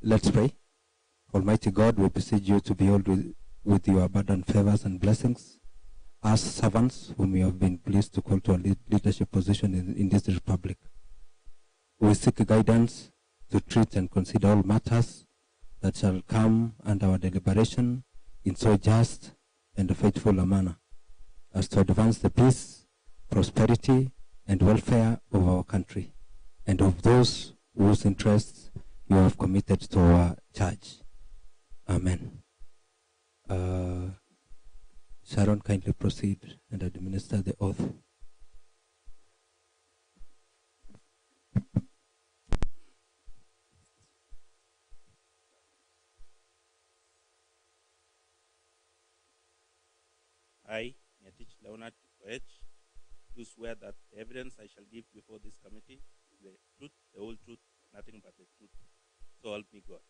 Let's pray. Almighty God, we beseech you to behold with your abundant favors and blessings as servants whom you have been pleased to call to a leadership position in this republic. We seek guidance to treat and consider all matters that shall come under our deliberation in so just and faithful a manner as to advance the peace, prosperity, and welfare of our country and of those whose interests you have committed to our charge. Amen. Sharon, kindly proceed and administer the oath. I, Leonard, do swear that the evidence I shall give before this committee is the truth, the whole truth, nothing but the truth. So help me God.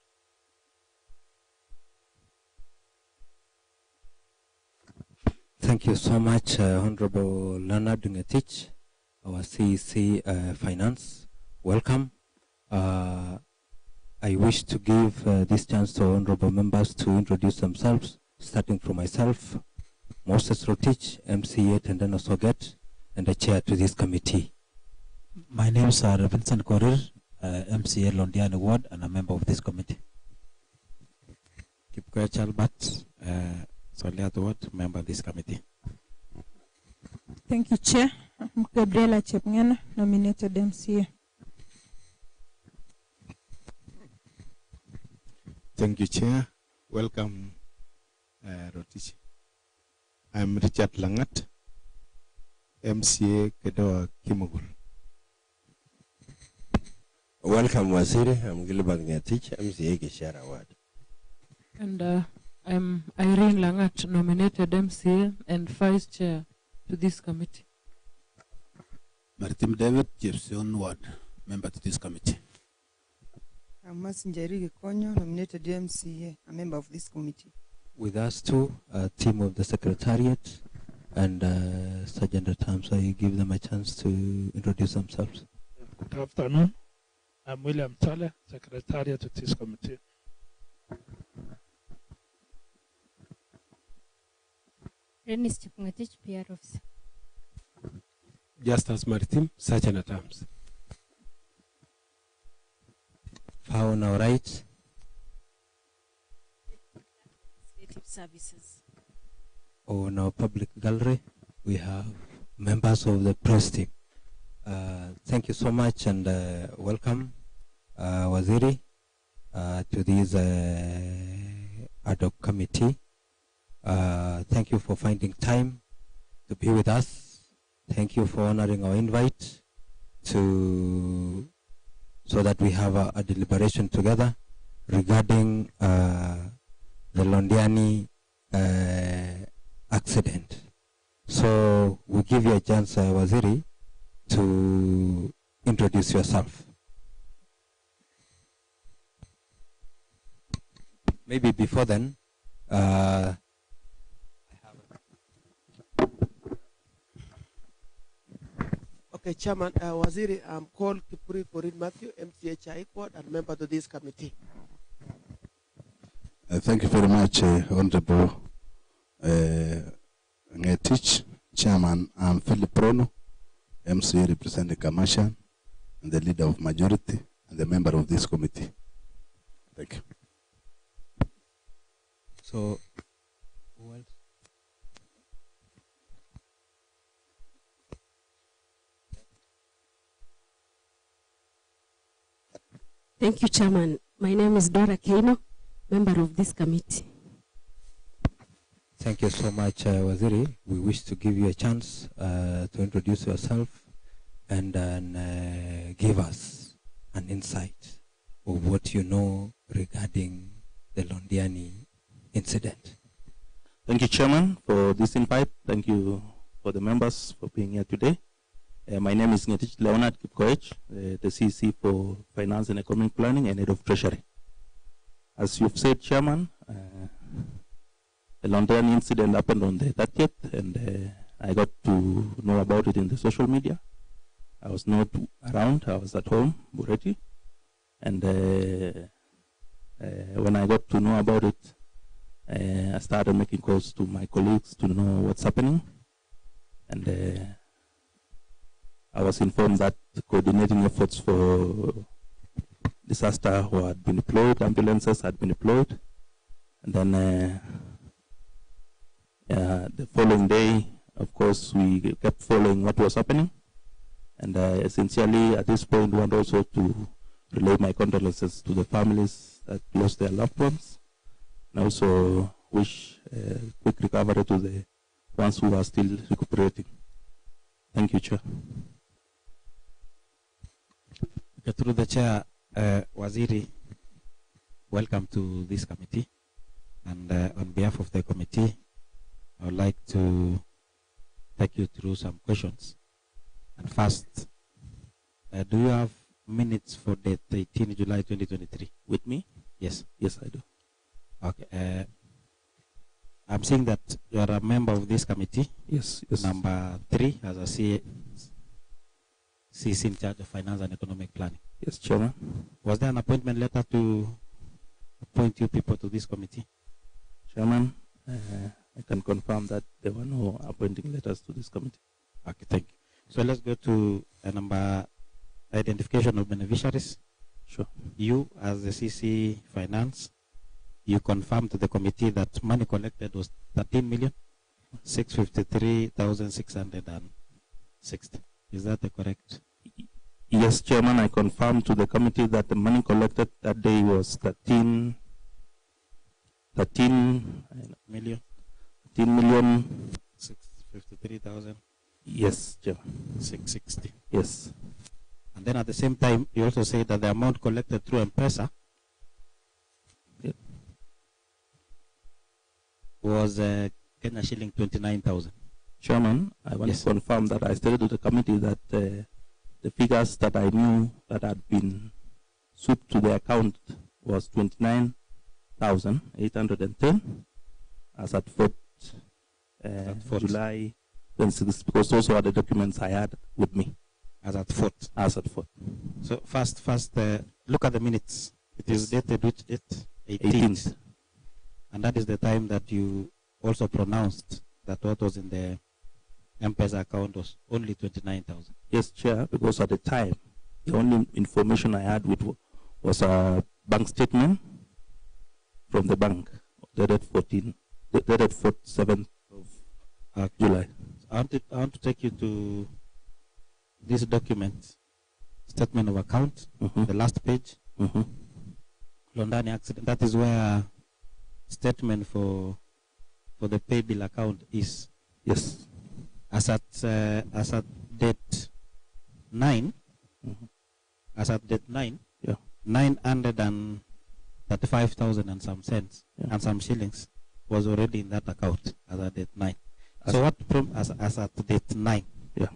Thank you so much, Honorable Leonard Ngetich, our CEC Finance. Welcome. I wish to give this chance to honorable members to introduce themselves, starting from myself, Moses Rotich, MCA Tendano Soget, and the chair to this committee. My name is Vincent Korir, MCA Londiani Ward, and a member of this committee. Kipkoech Albert, Soliat Ward, member of this committee. Thank you, Chair. I'm Gabriela Chepngana, nominated MCA. Thank you, Chair. Welcome, Rotich. I'm Richard Langat, MCA Kedoa Kimogul. Welcome, Waziri. I'm Gilbert Ngetich, MCA Gishara Ward. And I'm Irene Langat, nominated MCA and Vice Chair to this committee. Martin David, Jefferson Ward, member to this committee. I'm Masinjeri Konyo, nominated MCA, a member of this committee. With us too, a team of the Secretariat and Sergeant at Arms. So you give them a chance to introduce themselves. Good afternoon. I'm William Tale, Secretariat to this committee. Renis Chipngatich, PR Officer. Justice Maritim, Sergeant at Arms. On our right. Services. On our public gallery, we have members of the press team. Thank you so much and welcome, Waziri, to this Adhoc committee. Thank you for finding time to be with us. Thank you for honoring our invite so that we have a deliberation together regarding the Londiani accident. So we give you a chance, Waziri, to introduce yourself. Maybe before then, Okay, Chairman, Waziri, I'm called Kipuri Korin Matthew, MCA Chaik Ward, and member to this committee. Thank you very much, Honorable Ngetich. Chairman, I'm Philip Prono, MCA representing Kamasha, and the leader of majority, and the member of this committee. Thank you. So, who else? Thank you, Chairman. My name is Dora Keino, member of this committee. Thank you so much, Waziri. We wish to give you a chance to introduce yourself and give us an insight of what you know regarding the Londiani incident. Thank you, Chairman, for this invite. Thank you for the members for being here today. My name is Ngetich Leonard Kipkoech, the CC for Finance and Economic Planning and Head of Treasury. As you've said, Chairman, the Londiani incident happened on the 30th, and I got to know about it in the social media. I was not around, I was at home, Bureti, and when I got to know about it, I started making calls to my colleagues to know what's happening. And I was informed that the coordinating efforts for disaster had been deployed, ambulances had been deployed. And then the following day, of course, we kept following what was happening. And essentially, at this point, we want also to relay my condolences to the families that lost their loved ones, and also wish quick recovery to the ones who are still recuperating. Thank you, Chair. Okay, through the Chair, Waziri, welcome to this committee. And on behalf of the committee, I would like to take you through some questions. And first, do you have minutes for date 18 July 2023? With me? Yes. Yes, I do. Okay. I'm seeing that you are a member of this committee. Yes. Number 3 as a CC in charge of finance and economic planning. Yes, Chairman. Was there an appointment letter to appoint you people to this committee? Chairman, I can confirm that there were no appointing letters to this committee. Okay, thank you. So let's go to number identification of beneficiaries. Sure. You, as the CC Finance, you confirmed to the committee that money collected was 13,653,660. Is that the correct? Yes, Chairman, I confirmed to the committee that the money collected that day was 13 million. 13,653,000. Yes, Chairman. 660. Yes. And then at the same time, you also say that the amount collected through M-Pesa was Kenya shilling 29,000. Chairman, I want to confirm that I stated to the committee that the figures that I knew that had been swooped to the account was 29,810 as at 4th July 26, because those were the documents I had with me. As at 4th? As at 4th. So first, look at the minutes. It is dated which date? 18th. And that is the time that you also pronounced that what was in the M-Pesa account was only 29,000. Yes, Chair, because at the time, the only information I had was a bank statement from the bank dated 7th of July. I want to take you to this document, statement of account, the last page. Londiani accident. That is where statement for the Paybill account is. Yes. As at date 9. As at date 9. Yeah. 935,000 and some cents and some shillings was already in that account as at date 9. So what as at date 9? Yeah.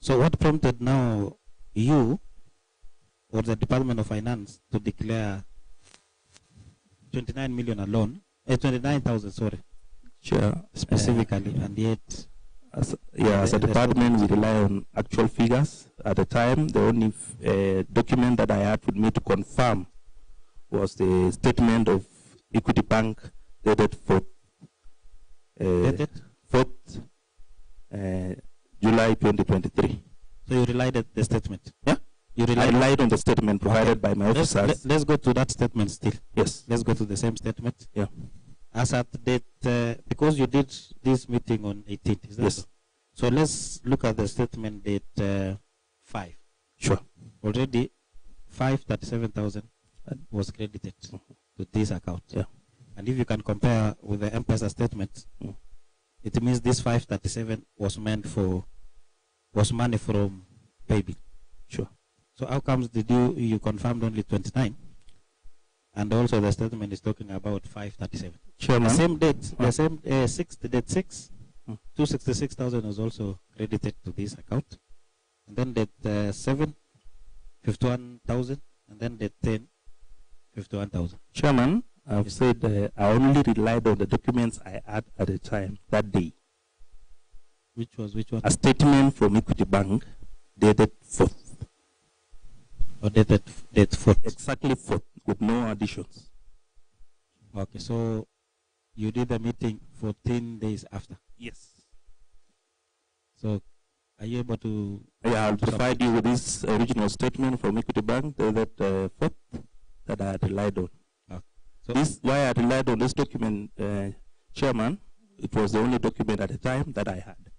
So what prompted now you or the Department of Finance to declare 29 million alone, 29,000, sorry, Sure. specifically, and yet as a department, we rely on actual figures. At the time, the only document that I had with me to confirm was the statement of Equity Bank dated 4th July 2023. So you relied on the statement? Yeah. I relied on the statement provided by my officers. Let's go to that statement still. Yes. Let's go to the same statement. Yeah. As at date, because you did this meeting on 18th, is that yes. So let's look at the statement date 5. Sure. Already 537,000 was credited to this account. Yeah. And if you can compare with the M-Pesa statement, it means this 537 was money from Paybill. Sure. So how comes you confirmed only 29? And also the statement is talking about 537. Chairman. The same date, the same date 6, 266,000 was also credited to this account. And then date 7, 51,000, and then date 10, 51,000. Chairman, I've said I only relied on the documents I had at the time, that day. Which one? A statement from Equity Bank dated 4th. Or dated 4th? Exactly 4th, with no additions. Okay, so you did the meeting 14 days after? Yes. So are you able to... Yeah, I'll provide you with this original statement from Equity Bank that 4th that I had relied on. Okay. So This, why I relied on this document, Chairman, it was the only document at the time that I had,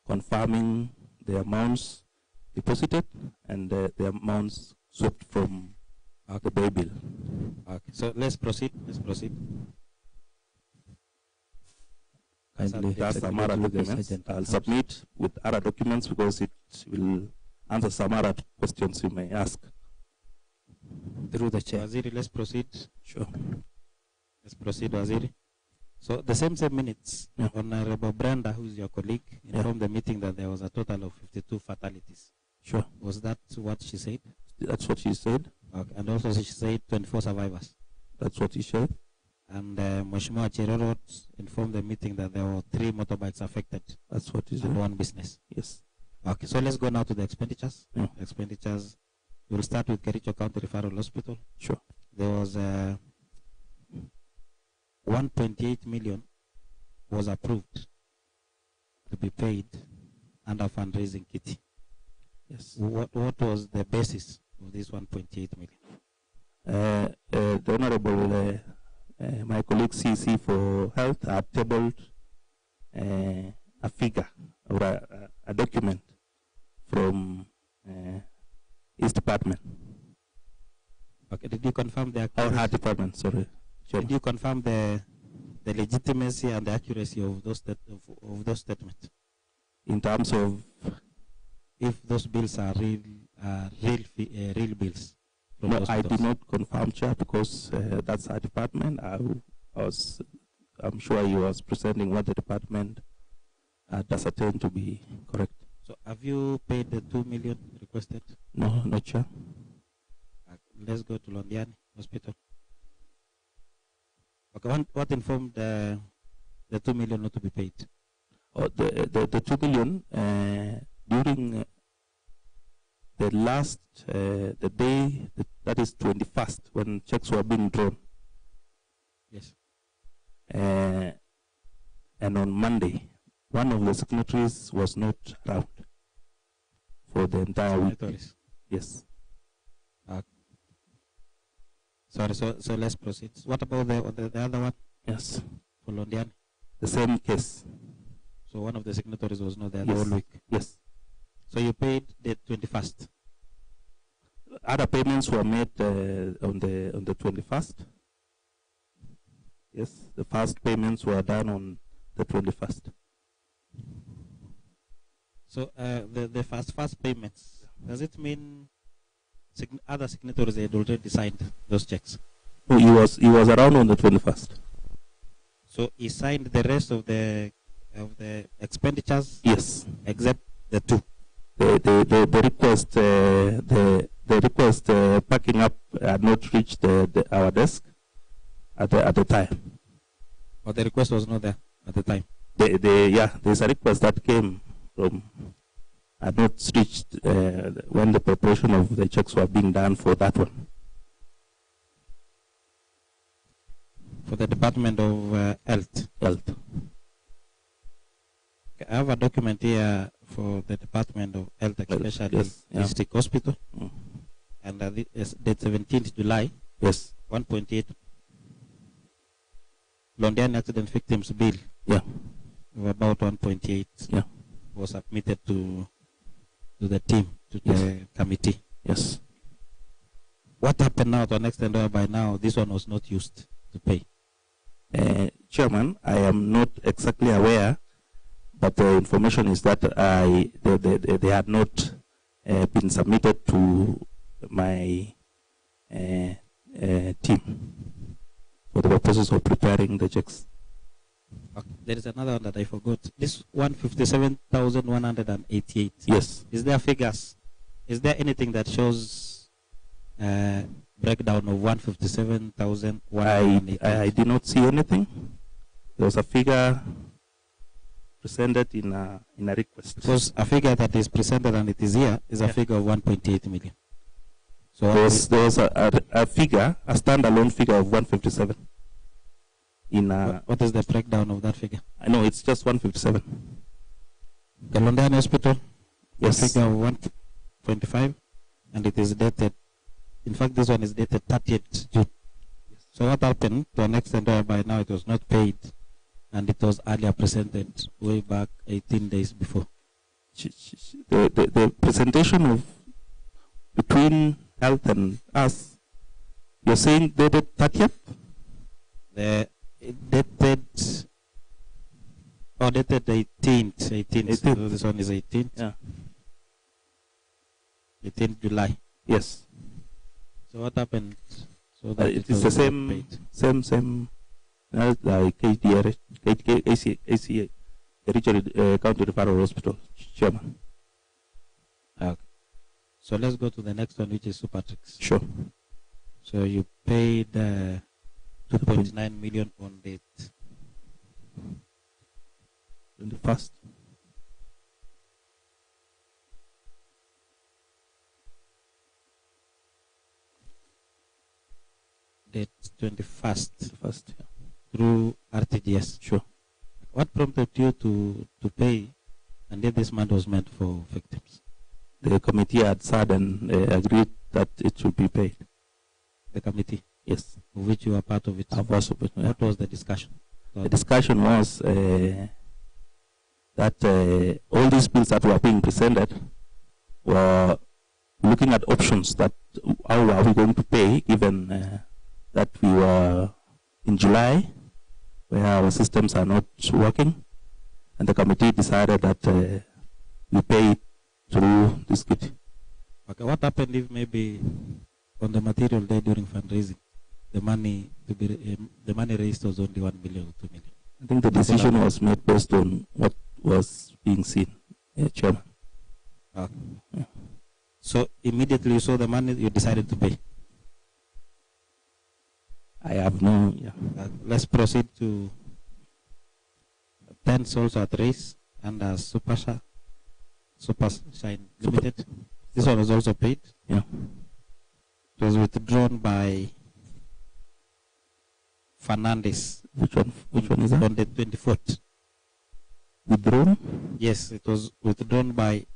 confirming the amounts deposited and the amounts swept from the Paybill. Okay, so let's proceed. Let's proceed. Kindly, that's some other documents. I'll submit with other documents because it will answer some other questions you may ask. Through the chair. Waziri, let's proceed. Sure. Let's proceed, Waziri. So the same minutes, Honorable Brenda, who is your colleague, informed the meeting that there was a total of 52 fatalities. Sure. Was that what she said? That's what she said. Okay. And also she said 24 survivors. That's what she said. And Mheshimiwa Cherorot informed the meeting that there were 3 motorbikes affected. That's what he said. And 1 business. Yes. Okay, so let's go now to the expenditures. Yeah. Expenditures. We'll start with Kericho County Referral Hospital. Sure. There was 1.8 million was approved to be paid under fundraising kitty. Yes. What was the basis of this 1.8 million? The Honorable, my colleague CC for Health had tabled a figure or a document from his department. Okay, did you confirm the accuracy? Her department, sorry. Sure. Did you confirm the legitimacy and the accuracy of those statements? In terms of if those bills are real bills? No, I did not confirm, Chair, because that's our department. I'm sure he was presenting what the department ascertained to be correct. So have you paid the 2 million requested? No, not Chair. Let's go to Londiani Hospital. Okay, what informed the 2 million not to be paid? Oh, the 2 million during the last the day that is 21st when checks were being drawn. Yes. And on Monday, one of the signatories was not around for the entire week. Yes. Sorry, so let's proceed. What about the other one? Yes. For Londiani? The same case. So one of the signatories was not there yes. the whole week? Yes. So you paid the 21st? Other payments were made on the 21st. Yes, the first payments were done on the 21st. So the first payments, does it mean other signatories had already signed those checks? No, he was around on the 21st. So he signed the rest of the expenditures? Yes. Except the 2. The request packing up had not reached our desk at the time. Or the request was not there at the time? There's a request that came from had not reached when the preparation of the checks were being done for that one. For the Department of Health? Health. Okay, I have a document here for the Department of Health, especially District Hospital. And it's date 17th July. Yes. 1.8 Londiani accident victims bill. Yeah. Of about 1.8. Yeah. Was submitted to the team, to the committee. Yes. What happened now to an extent whereby now this one was not used to pay? Chairman, I am not exactly aware, but the information is that they had not been submitted to my team for the purposes of preparing the checks. Okay. There is another one that I forgot. This 157,188. Yes. Is there figures? Is there anything that shows breakdown of 157,188? I did not see anything. There was a figure presented in a request. Because a figure that is presented and it is here is a figure of 1.8 million. So there was a figure, a standalone figure of 157. In what is the breakdown of that figure? I know it's just 157. The Londiani Hospital, yes, the figure of 125, and it is dated. In fact, this one is dated 30th June. Yes. So what happened to an extent whereby now it was not paid, and it was earlier presented way back 18 days before? The presentation of between health and us, you're saying dated 30th? The dated 18th. So this one is 18th. Yeah. 18th July. Yes. So what happened? So that it is the same. Like KDR, ACA, Kericho County Referral Hospital, Chairman. Okay. So let's go to the next one, which is Supertrix. Sure. So you paid 2.9 million on date 21st. Date 21st. First, yeah. Through RTGS. Sure. What prompted you to pay, and yet this month was meant for victims? The committee had said and agreed that it should be paid. The committee? Yes. Of which you were part of it? I was of it, yeah. What was the discussion? The discussion was that all these bills that were being presented were looking at options that how are we going to pay, given that we were in July, where our systems are not working, and the committee decided that we pay through this kit. Okay, what happened if maybe on the material day during fundraising, the money raised was only 1 million or 2 million? I think the decision was made based on what was being seen, Chairman. Okay. Yeah. So immediately you saw the money, you decided to pay? I have no, yeah. Let's proceed to tents also at race and Supershine Limited. This one was also paid. Yeah. It was withdrawn by Fernandez. Which one is that? On the 24th. Withdrawn? Yes, it was withdrawn by.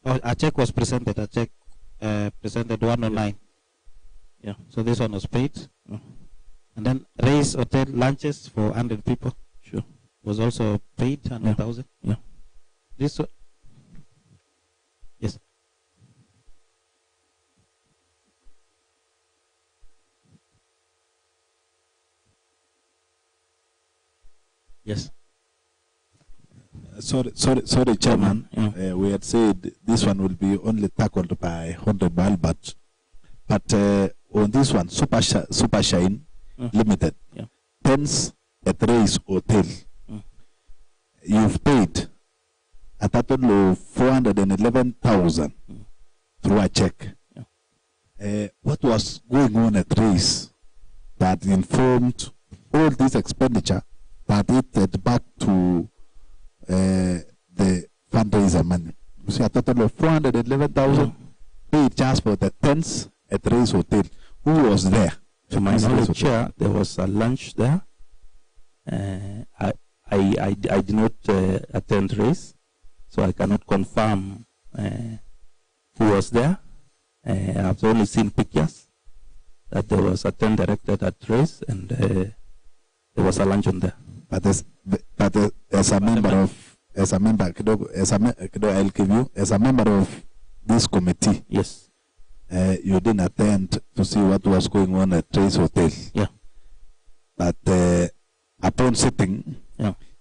Oh, a check was presented. A check presented 109. Yeah. So this one was paid. And then Race Hotel lunches for 100 people. Sure. Was also paid 100,000. Yeah. This one. Yes. Yes. Sorry, Chairman. We had said this one will be only tackled by Honorable Albert, but on this one, Supershine Limited, tents at Race Hotel, you've paid a total of 411,000 through a check. What was going on at Race that informed all this expenditure that it led back to the fundraiser money? You see, a total of 411,000 paid just for the tents at Race Hotel. Who was there? To my knowledge, Chair, there was a lunch there. I did not attend Race, so I cannot confirm who was there. I've only seen pictures that there was a tent directed at Race, and there was a lunch on there. But as a member of this committee, yes, you didn't attend to see what was going on at Race Hotel. Yeah. But upon sitting,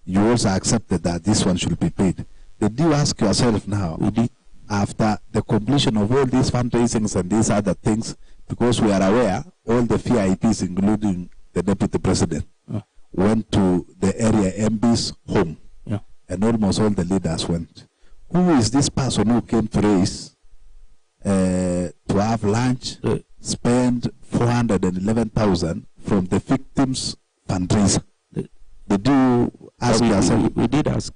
you also accepted that this one should be paid. Did you ask yourself now, after the completion of all these fundraisings and these other things, because we are aware, all the VIPs, including the Deputy President, went to the area MP's home, and almost all the leaders went. Who is this person who came to Race to have lunch, spend 411,000 from the victims' fundraiser? Did you ask yourself? We did ask.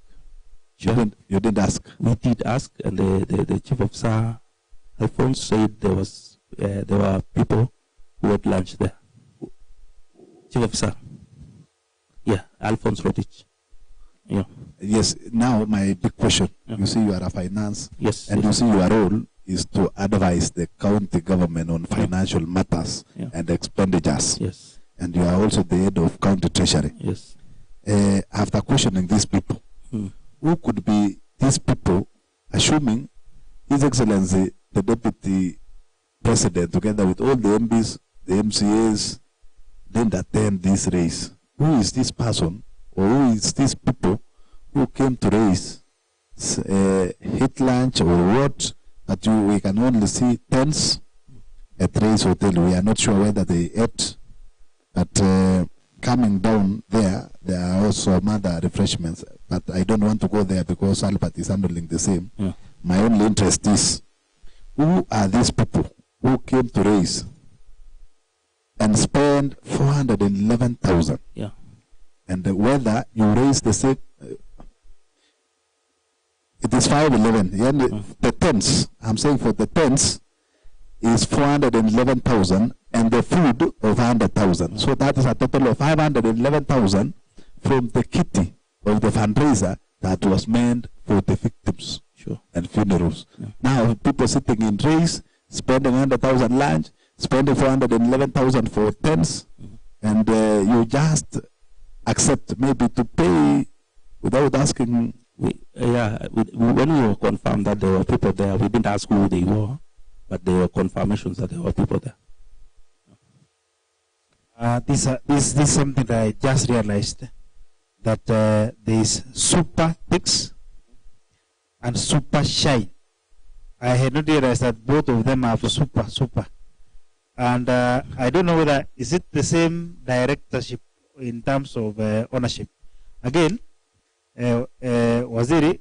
You didn't ask. We did ask, and the chief officer, Alphonse, said there were people who had lunch there. Chief officer. Yeah, Alphonse Rotich. Yeah. Yes. Now my big question. You see, you are a finance. Yes. And yes. you see, your role is to advise the county government on financial matters and expenditures. Yes. And you are also the head of county treasury. Yes. After questioning these people, who could be these people, assuming His Excellency, the Deputy President, together with all the MPs, the MCAs, didn't attend this race? Who is this person, or who is these people who came to race, hit lunch or what? That we can only see tents at Race Hotel. We are not sure whether they ate, but coming down there are also some other refreshments. But I don't want to go there because Albert is handling the same. My only interest is, who are these people who came to raise and spend 411,000? Yeah. And whether you raise the same, it is 511. The tents, I'm saying for the tents, is 411,000 and the food of 100,000. So that is a total of 511,000 from the kitty of the fundraiser that was meant for the victims and funerals. Now people sitting in race, spending 100,000 lunch, spending 411,000 for tents, and you just accept maybe to pay without asking. When we were confirmed that there were people there, we didn't ask who they were, but there were confirmations that there were people there. This is something that I just realized, that there is super thick and super shine. I had not realized that both of them are super. And I don't know whether is it the same directorship in terms of ownership. Again, Waziri,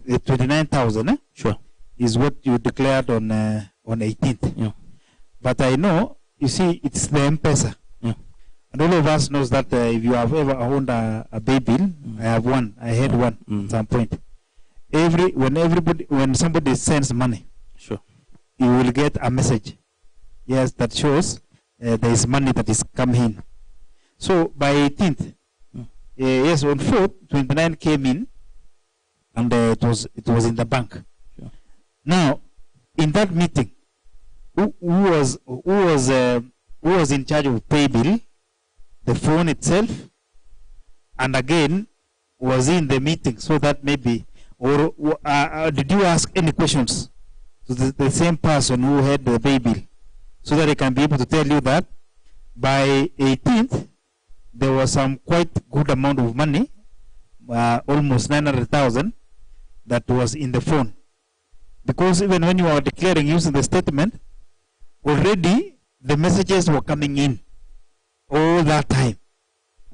the 29,000 sure, is what you declared on 18th. Yeah. But I know, you see, it's the M-Pesa. Yeah. And all of us knows that if you have ever owned a Paybill, I have one. I had one at some point. When somebody sends money, sure, you will get a message. Yes, that shows there is money that is coming in. So by 18th, yes, on 4th, 29 came in, and it was in the bank. Sure. Now, in that meeting, who was in charge of Paybill, the phone itself, and again was in the meeting, so that maybe, or did you ask any questions to the same person who had the Paybill, so that he can be able to tell you that by 18th there was some quite good amount of money, almost 900,000, that was in the phone. Because even when you are declaring using the statement, already the messages were coming in all that time,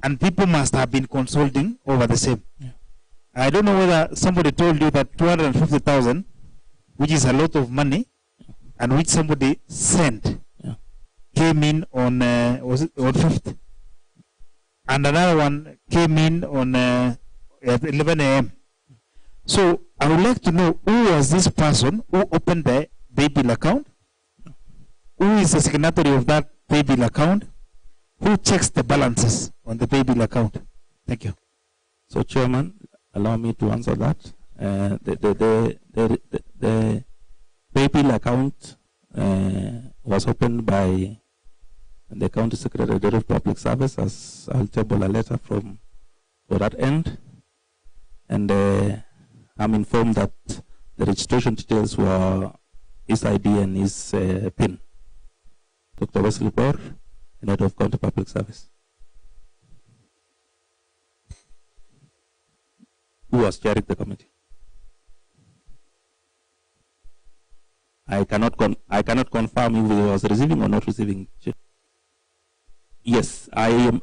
and people must have been consulting over the same. Yeah. I don't know whether somebody told you that 250,000, which is a lot of money, and which somebody sent, came in on was it on 5th, and another one came in on at 11 a.m. So I would like to know, who was this person who opened the Paybill account? Who is the signatory of that Paybill account? Who checks the balances on the Paybill account? Thank you. So, Chairman, allow me to answer that. The Paybill account was opened by the County Secretary of Public Service, as I'll table a letter for that end. And I'm informed that the registration details were his ID and his PIN. Dr. Wesley Bor, Head of County Public Service. Who was chairing the committee? I cannot confirm if he was receiving or not receiving. Yes, I am.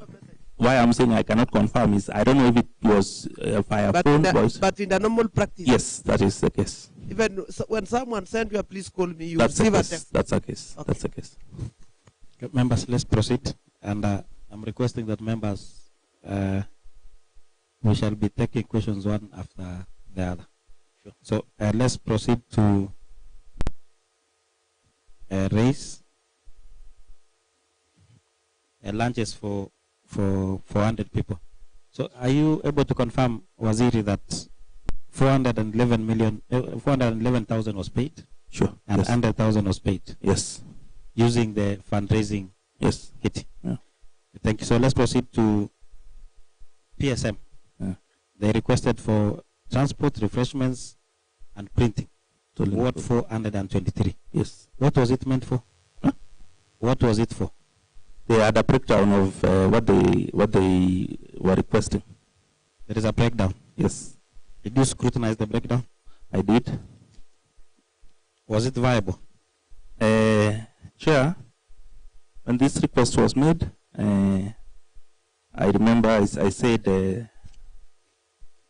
Why I'm saying I cannot confirm is I don't know if it was via phone, voice. But in the normal practice. Yes, that is the case. Even when someone sent you, please call me. You That's receive a a case. text. That's a case. Okay. That's a case. Okay, members, let's proceed. And I'm requesting that members, we shall be taking questions one after the other. Sure. So let's proceed to raise lunches for 400 people. So are you able to confirm, Waziri, that 411,000 was paid? Sure. And Yes. 100,000 was paid? Yes. Using the fundraising kit? Yeah. Thank you. So let's proceed to PSM. Yeah. They requested for transport, refreshments, and printing. What 423? Yes. What was it meant for? Huh? What was it for? They had a breakdown of what they were requesting. There is a breakdown. Yes. Did you scrutinize the breakdown? I did. Was it viable? Chair, when this request was made, I remember I said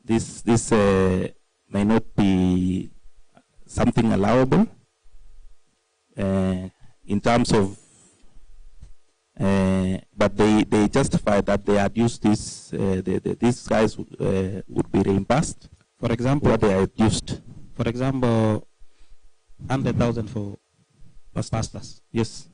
this may not be something allowable in terms of, but they justified that they had used this, these guys would be reimbursed. For example, what they had used. For example, 100,000 for pastors. Yes.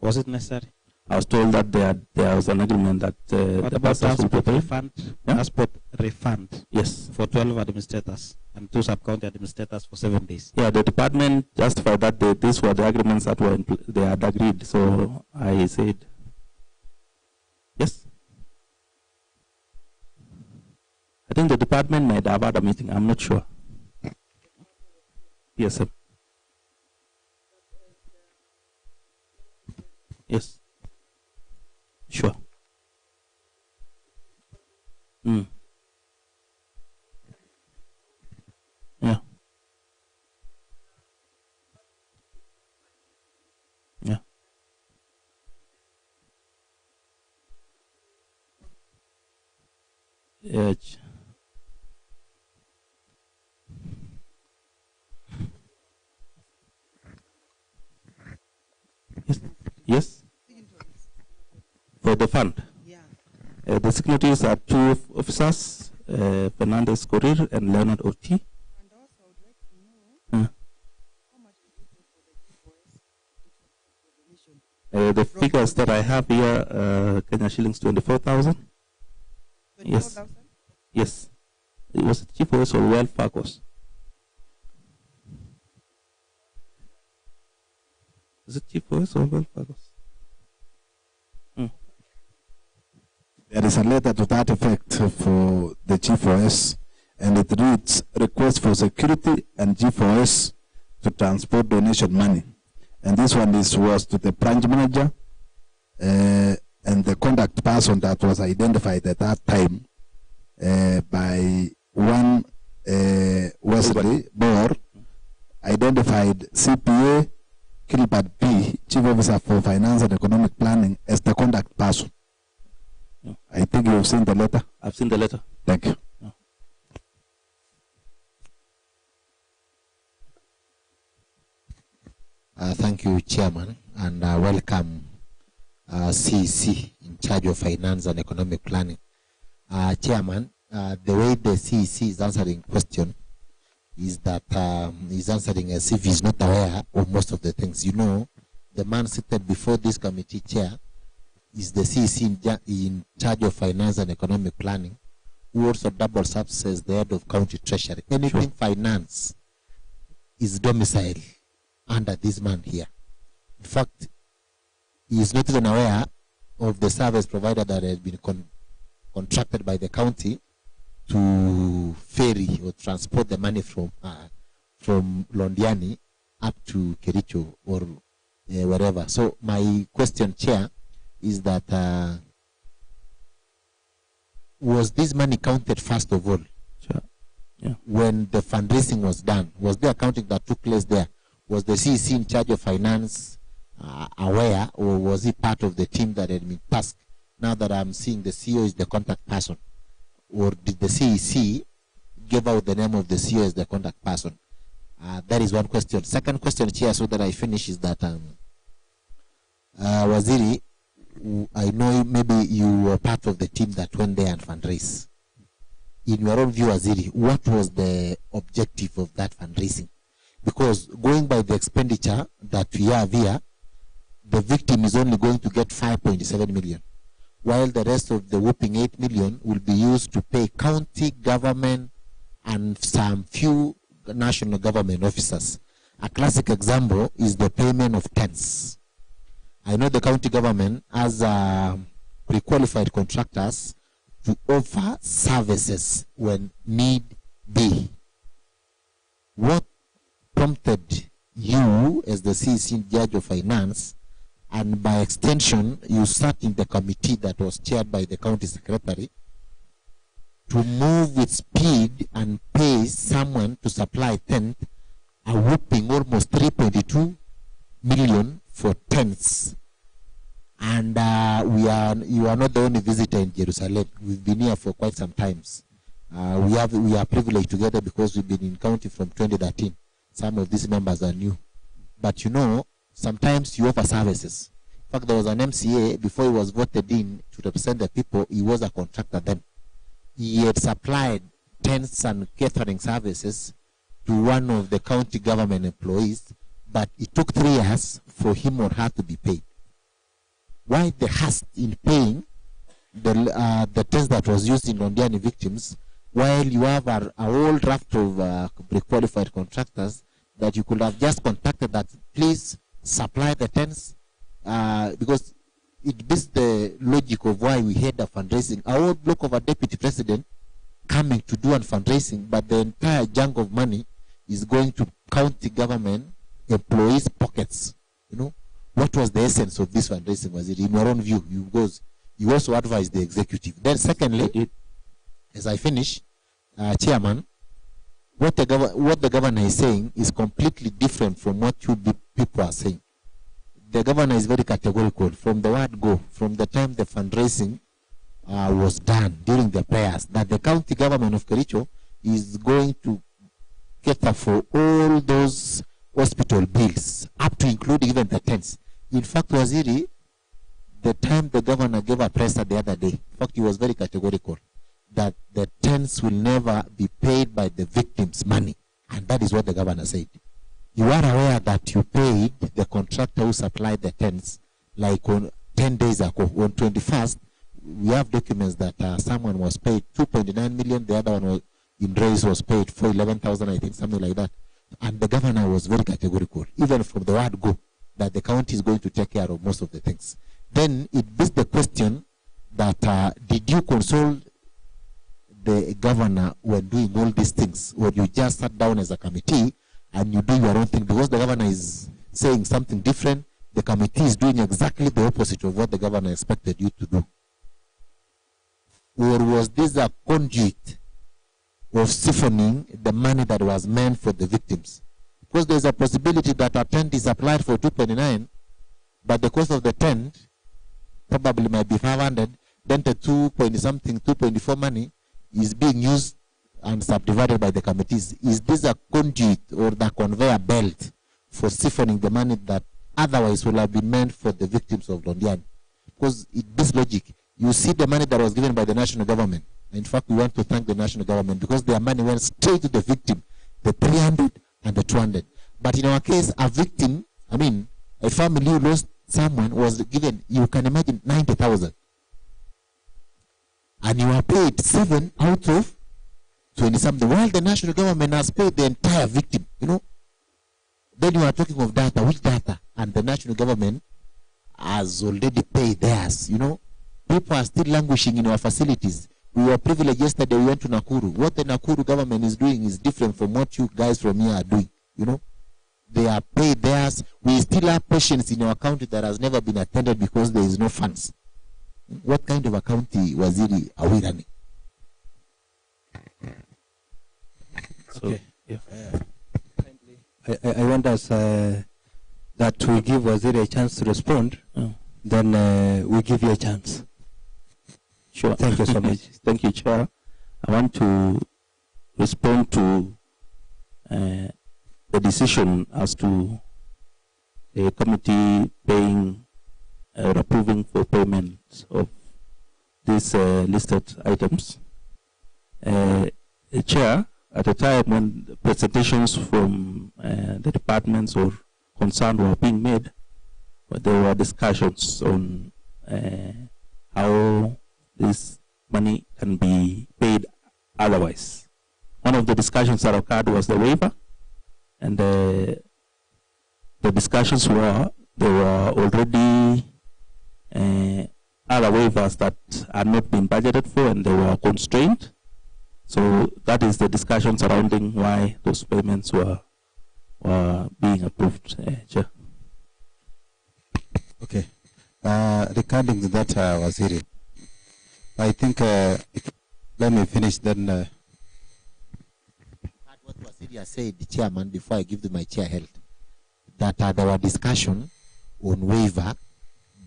Was it necessary? I was told that there was an agreement that what the about pastors will transport pay. refund? Yeah? Transport refund. Yes. For 12 administrators and 2 sub-county administrators for 7 days. Yeah, the department justified that these were the agreements that were they had agreed. So I said, yes. I think the department might have had a meeting. I'm not sure. Yes, sir. Yes. Sure. Mm. Yeah. Yeah. Yeah. Yes. Yes. For the fund. Yeah. The signatories are 2 officers, Fernandez Korir and Leonard Orti. And also, I would like to know how much did you pay for the donation? The figures that I have here, Kenya shillings 24,000. 24,000? Yes. Yes. It was chief OS or welfare cost. Is it chief OS or welfare cost? There is a letter to that effect for the G4S, and it reads, request for security and G4S to transport donation money. And this one was to the branch manager and the contact person that was identified at that time by one Wesley Bohr, identified CPA Gilbert B, Chief Officer for Finance and Economic Planning, as the contact person. I think you've seen the letter. I've seen the letter. Thank you. Thank you, Chairman, and welcome CEC in charge of Finance and Economic Planning. Chairman, the way the CEC is answering question is that he's answering as if he's not aware of most of the things. You know, the man seated before this committee chair is the CEC in charge of Finance and Economic Planning, who also doubles up as the head of county treasury. Anything finance is domiciled under this man here. In fact, he is not even aware of the service provider that has been contracted by the county to ferry or transport the money from Londiani up to Kericho or wherever. So my question, Chair, is that was this money counted first of all? Sure. Yeah. When the fundraising was done, was there accounting that took place there? Was the CEC in charge of finance aware, or was he part of the team that had been tasked? Now that I'm seeing the CEO is the contact person, or did the CEC give out the name of the CEO as the contact person? That is one question. Second question, Chair, so that I finish, is that Waziri, I know maybe you were part of the team that went there and fundraised. In your own view, Waziri, what was the objective of that fundraising? Because going by the expenditure that we have here, the victim is only going to get 5.7 million. while the rest of the whopping 8 million will be used to pay county government and some few national government officers. A classic example is the payment of tents. I know the county government has pre-qualified contractors to offer services when need be. What prompted you as the CEC Judge of Finance, and by extension you sat in the committee that was chaired by the county secretary, to move with speed and pay someone to supply tent a whopping almost 3.2 million for tents? And you are not the only visitor in Jerusalem. We've been here for quite some times. We are privileged together because we've been in county from 2013. Some of these members are new. But you know, sometimes you offer services. In fact, there was an MCA, before he was voted in to represent the people, he was a contractor then. He had supplied tents and catering services to one of the county government employees, but it took 3 years for him or her to be paid. Why the haste in paying the tents that was used in Londiani victims, while you have a whole draft of pre-qualified contractors that you could have just contacted that, please supply the tents, because it beats the logic of why we had a fundraising. A whole block of a deputy president coming to do a fundraising, but the entire chunk of money is going to county government employees' pockets. You know, what was the essence of this fundraising? Was it, in your own view? You also advised the executive. Then secondly, as I finish, Chairman, what the governor is saying is completely different from what you people are saying. The governor is very categorical from the word go, from the time the fundraising was done during the prayers, that the county government of Kericho is going to cater for all those hospital bills, up to including even the tents. In fact, Waziri, the time the governor gave a presser the other day, in fact, he was very categorical that the tents will never be paid by the victims' money. And that is what the governor said. You are aware that you paid the contractor who supplied the tents like on 10 days ago. On 21st, we have documents that someone was paid 2.9 million, the other one was, in raise was paid for 11,000, I think, something like that. And the governor was very categorical, even from the word go, that the county is going to take care of most of the things. Then it begs the question that did you consult the governor when doing all these things, or you just sat down as a committee and you do your own thing? Because the governor is saying something different, the committee is doing exactly the opposite of what the governor expected you to do. Or was this a conduit of siphoning the money that was meant for the victims? Because there's a possibility that a tent is applied for 229, but the cost of the tent probably might be 500, then the 2.4 money is being used and subdivided by the committees. Is this a conduit or the conveyor belt for siphoning the money that otherwise would have been meant for the victims of Londiani? Because this logic, you see the money that was given by the national government. In fact, we want to thank the national government because their money went straight to the victim, the 300 and the 200. But in our case, a victim, I mean, a family who lost someone was given, you can imagine, 90,000. And you are paid 7 out of 20 something, while the national government has paid the entire victim, you know. Then you are talking of data, which data? And the national government has already paid theirs, you know. People are still languishing in our facilities. We were privileged yesterday, we went to Nakuru. What the Nakuru government is doing is different from what you guys from here are doing, you know. They are paid theirs. We still have patients in our county that has never been attended because there is no funds. What kind of a county, Waziri, are we running? Okay. Yeah. I want us that we give Waziri a chance to respond, then we give you a chance. Sure. Thank you so much. Thank you, Chair. I want to respond to the decision as to the committee paying or approving for payment of these listed items. Chair, at a time when the presentations from the departments or concerned were being made, there were discussions on how money can be paid otherwise. One of the discussions that occurred was the waiver, and the discussions were there were already other waivers that are not being budgeted for, and they were constrained. So that is the discussion surrounding why those payments were being approved. Chair. Okay. Regarding that, Waziri, I think let me finish then. What Waziri said, the chairman, before I give to my chair health, that there were discussion on waiver,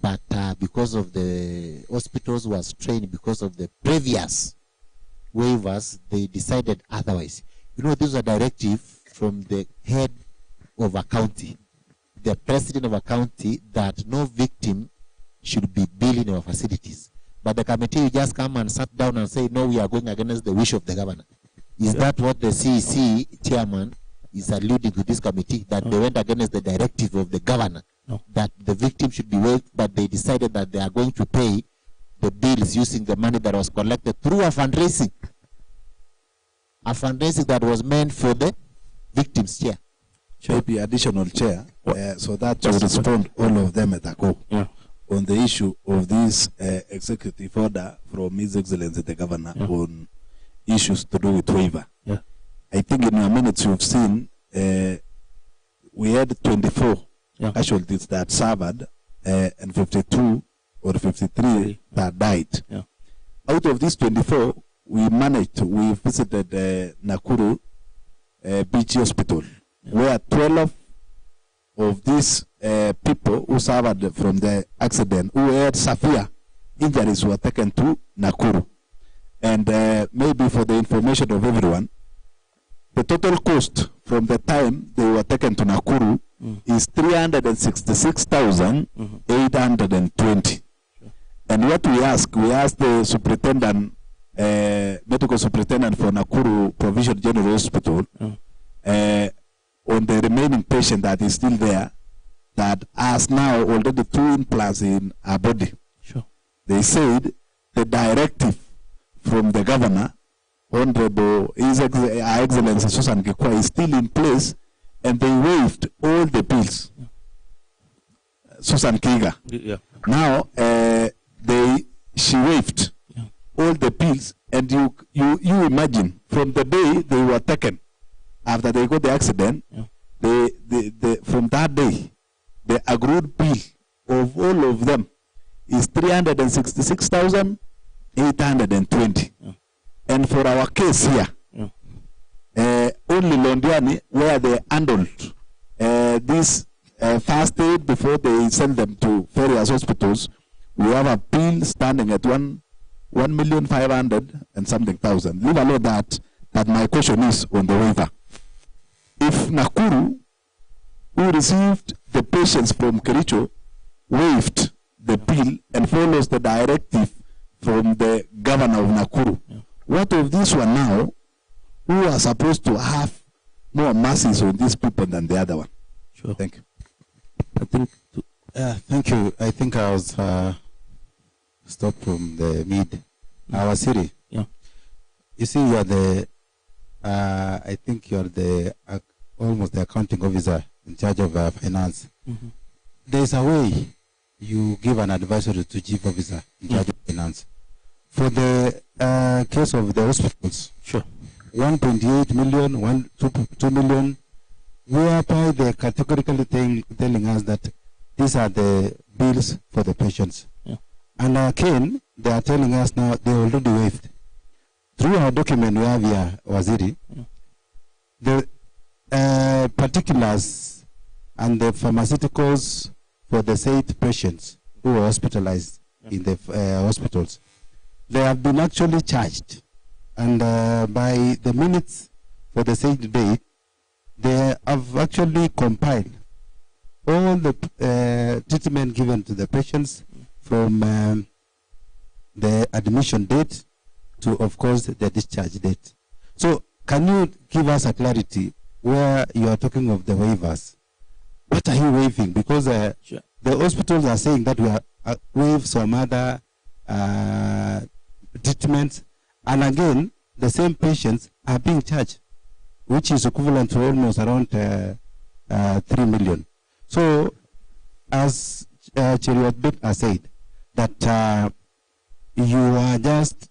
but because of the hospitals was strained because of the previous waivers, they decided otherwise. You know, these are directive from the head of a county, the president of a county, that no victim should be billed in our facilities. But the committee just come and sat down and say, no, we are going against the wish of the governor. Is that what the CEC chairman is alluding to this committee, that they went against the directive of the governor, that the victim should be waived, but they decided that they are going to pay the bills using the money that was collected through a fundraising that was meant for the victims' chair? Maybe additional chair, so that will respond all of them at a go on the issue of this executive order from His Excellency the Governor on issues to do with waiver. I think in your minutes you've seen we had 24 casualties that suffered and 52 or 53 that died. Out of these 24, we visited Nakuru Beach Hospital, where 12 of these people who suffered from the accident, who had severe injuries, were taken to Nakuru. And maybe for the information of everyone, the total cost from the time they were taken to Nakuru is 366,820. And what we asked the superintendent, medical superintendent for Nakuru Provincial General Hospital, on the remaining patient that is still there, that has now already 2 implants in her body. They said the directive from the governor, Honorable His Excellency Susan Gikwa, is still in place, and they waived all the bills. Susan Kiga. Now she waived all the bills, and you imagine from the day they were taken, after they got the accident, from that day, the accrued bill of all of them is 366,820. And for our case here, only Londiani, where they handled this first aid before they send them to various hospitals, we have a bill standing at 1,500,000 and something thousand. Leave alone that my question is on the waiver. If Nakuru, who received the patients from Kericho, waived the bill and follows the directive from the governor of Nakuru, what of this one now, who are supposed to have more masses on these people than the other one? Sure. Thank you. I think. Thank you. I think I was stopped from the mid. Our city. Yeah. You see, you are the. I think you are the almost the accounting officer in charge of finance. There is a way you give an advisory to chief officer in charge of finance. For the case of the hospitals, 1.8 million, 2 million, whereby they're categorically telling us that these are the bills for the patients. And again, they are telling us now they already waived. Through our document we have here, Waziri, the particulars and the pharmaceuticals for the said patients who were hospitalized in the hospitals, they have been actually charged. And by the minutes for the said date, they have actually compiled all the treatment given to the patients from the admission date to, of course, the discharge date. So can you give us a clarity where you are talking of the waivers? What are you waiving? Because the treatments, and again, the same patients are being charged, which is equivalent to almost around 3 million. So, as Cheriot Bit has said, that you are just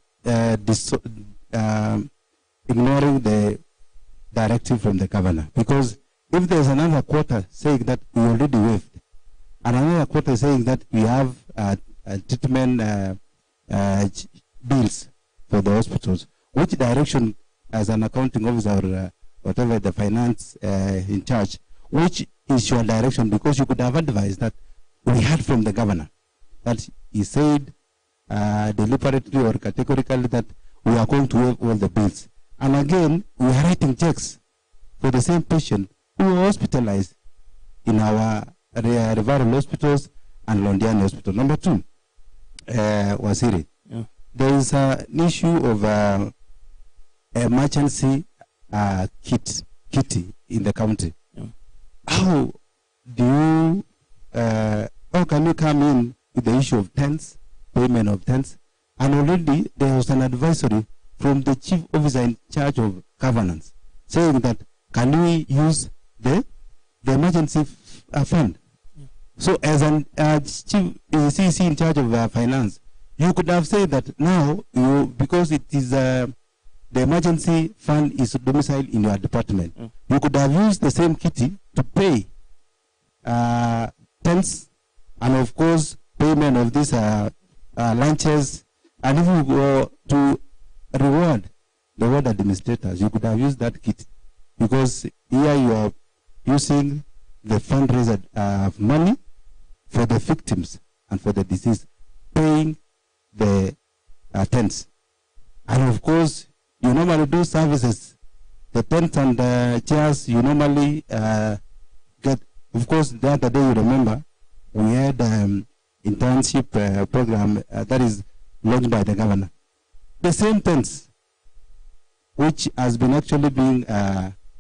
ignoring the directive from the governor. Because if there's another quarter saying that we already waived, and another quarter saying that we have treatment bills for the hospitals, which direction, as an accounting officer or whatever the finance in charge, which is your direction? Because you could have advised that we heard from the governor that he said deliberately or categorically that we are going to waive all the bills. And again, we are writing checks for the same patient who were hospitalized in our referral hospitals and Londiani hospital. Number two, Waziri, there is an issue of emergency kitty in the county. How do you, how can you come in with the issue of tents, payment of tents? And already there was an advisory from the chief officer in charge of governance saying that can we use the emergency fund? So as an chief CC in charge of finance, you could have said that now, because it is the emergency fund is domiciled in your department, you could have used the same kitty to pay tents and of course payment of these lunches, and if you go to reward the ward administrators, you could have used that kit, because here you are using the fundraiser money for the victims and for the deceased, paying the tents. And of course, you normally do services, the tents and chairs you normally get. Of course, the other day, you remember, we had internship program that is launched by the governor. The same tents, which has been actually being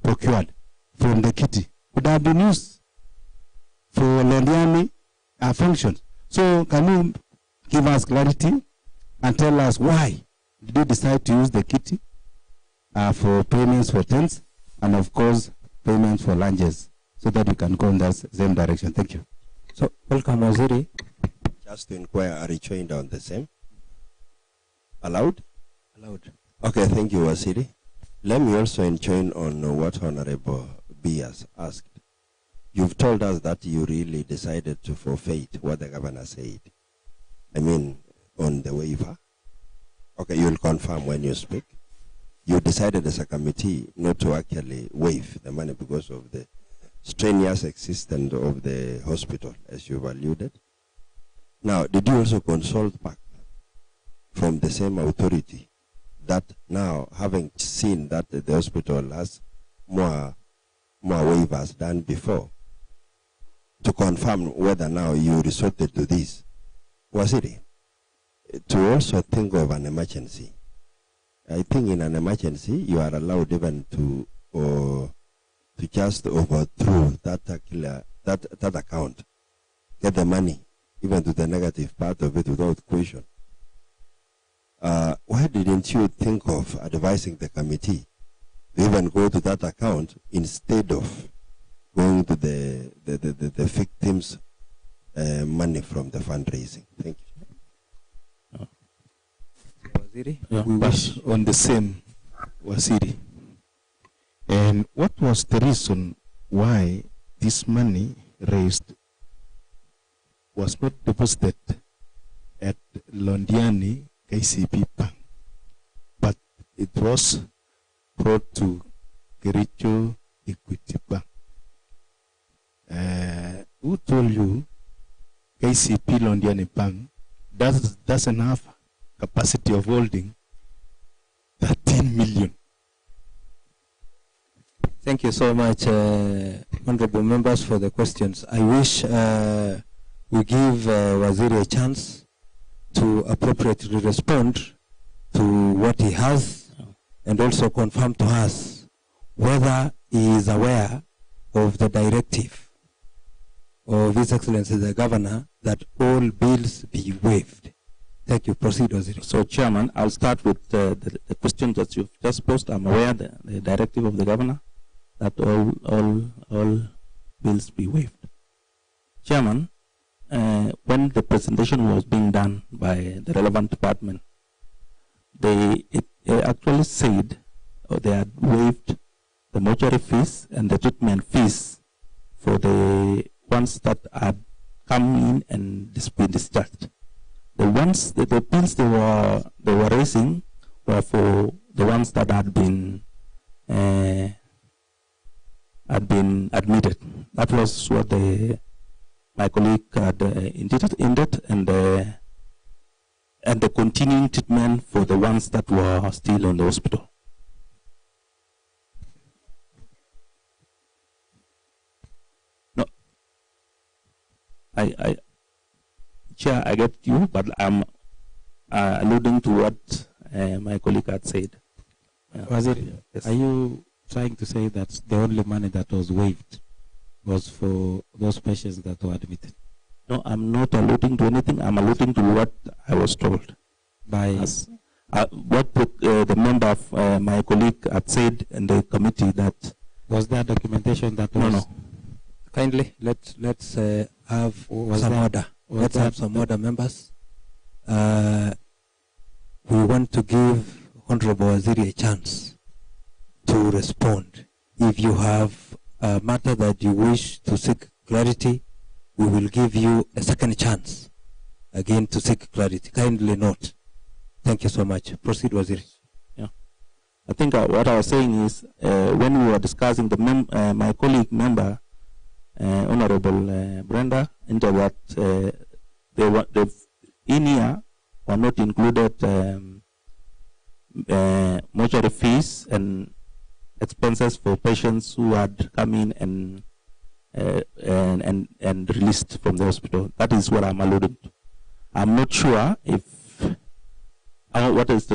procured from the kitty, would have been used for Londiani functions. So can you give us clarity and tell us why did you decide to use the kitty for payments for tents and of course payments for lunches, so that we can go in that same direction? Thank you. So welcome, Waziri. Just to inquire, are you joined on the same? Allowed? Allowed. Okay, thank you, Waziri. Let me also join on what Honorable B has asked. You've told us that you really decided to forfeit what the governor said. I mean, on the waiver. Okay, you'll confirm when you speak. You decided as a committee not to actually waive the money because of the strenuous existence of the hospital, as you've alluded. Now, did you also consult back from the same authority that now, having seen that the hospital has more waivers than before, to confirm whether now you resorted to this? Was it to also think of an emergency? I think in an emergency, you are allowed even to just overthrow that account, get the money, even to the negative part of it without question. Why didn't you think of advising the committee to even go to that account instead of going to the victims' money from the fundraising? Thank you. Waziri, we wish on the same, Waziri. And what was the reason why this money raised was not deposited at Londiani KCB Bank, but it was brought to Kericho Equity Bank? Who told you KCB Londiani Bank doesn't have capacity of holding 13 million? Thank you so much, honorable members, for the questions. I wish we give Waziri a chance to appropriately respond to what he has and also confirm to us whether he is aware of the directive of His Excellency the Governor that all bills be waived. Thank you. Proceed, Waziri. So, Chairman, I'll start with the question that you've just posed. I'm aware that the directive of the governor that all bills be waived. Chairman, when the presentation was being done by the relevant department, it actually said they had waived the mortuary fees and the treatment fees for the ones that had come in and been discharged. The bills they were raising were for the ones that had been admitted. That was what my colleague had indicted, and the continuing treatment for the ones that were still in the hospital. No, Chair, I get you, but I'm alluding to what my colleague had said. Yes. Are you trying to say that the only money that was waived was for those patients that were admitted? No, I'm not alluding to anything. I'm alluding to what I was told. By what the member of my colleague had said in the committee that... Was there documentation that was... No. Kindly, let's have some order. Let's have some order, members. We want to give Honorable Waziri a chance to respond. If you have a matter that you wish to seek clarity, we will give you a second chance again to seek clarity. Kindly note. Thank you so much. Proceed, Waziri. Yeah. I think what I was saying is when we were discussing my colleague member, Honorable Brenda, into that the in here were not included mortuary fees and expenses for patients who had come in and released from the hospital. That is what I'm alluding to. I'm not sure if what is the